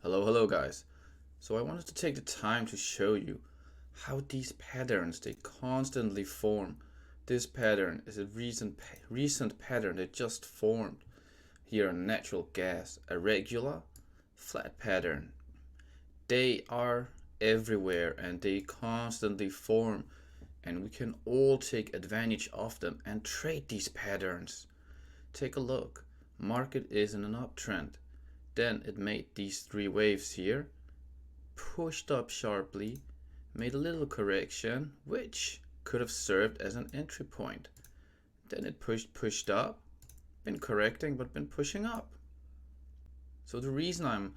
Hello guys. So I wanted to take the time to show you how these patterns they constantly form. This pattern is a recent pattern that just formed here on natural gas, a regular flat pattern. They are everywhere and they constantly form, and we can all take advantage of them and trade these patterns. Take a look. Market is in an uptrend. Then it made these three waves here, pushed up sharply, made a little correction, which could have served as an entry point. Then it pushed up, been correcting, but been pushing up. So the reason I'm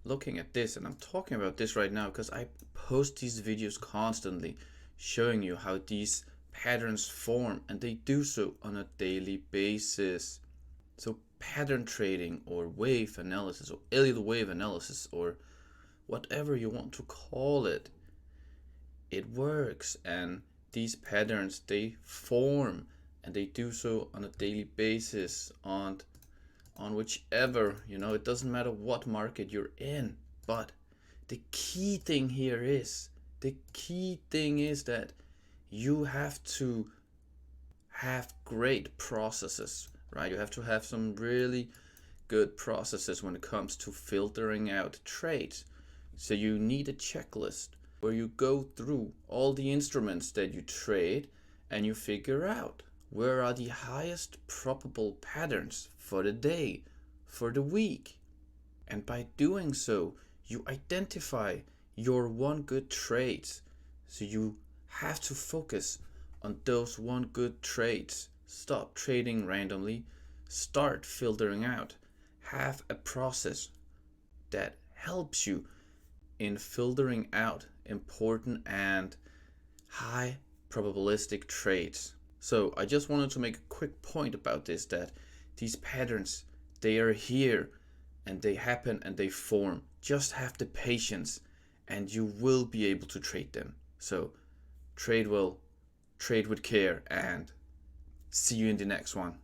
looking at this and I'm talking about this right now, because I post these videos constantly showing you how these patterns form, and they do so on a daily basis. So pattern trading or wave analysis or Elliott wave analysis or whatever you want to call it, it works, and these patterns they form and they do so on a daily basis on whichever, it doesn't matter what market you're in. But the key thing here is that you have to have great processes, right? You have to have some really good processes when it comes to filtering out trades. So you need a checklist where you go through all the instruments that you trade and you figure out where are the highest probable patterns for the day, for the week. And by doing so, you identify your one good trades. So you have to focus on those one good trades. Stop trading randomly. Start filtering out. Have a process that helps you in filtering out important and high probabilistic trades. So I just wanted to make a quick point about this, that these patterns, they are here and they happen and they form. Just have the patience and you will be able to trade them. So trade well, trade with care, and see you in the next one.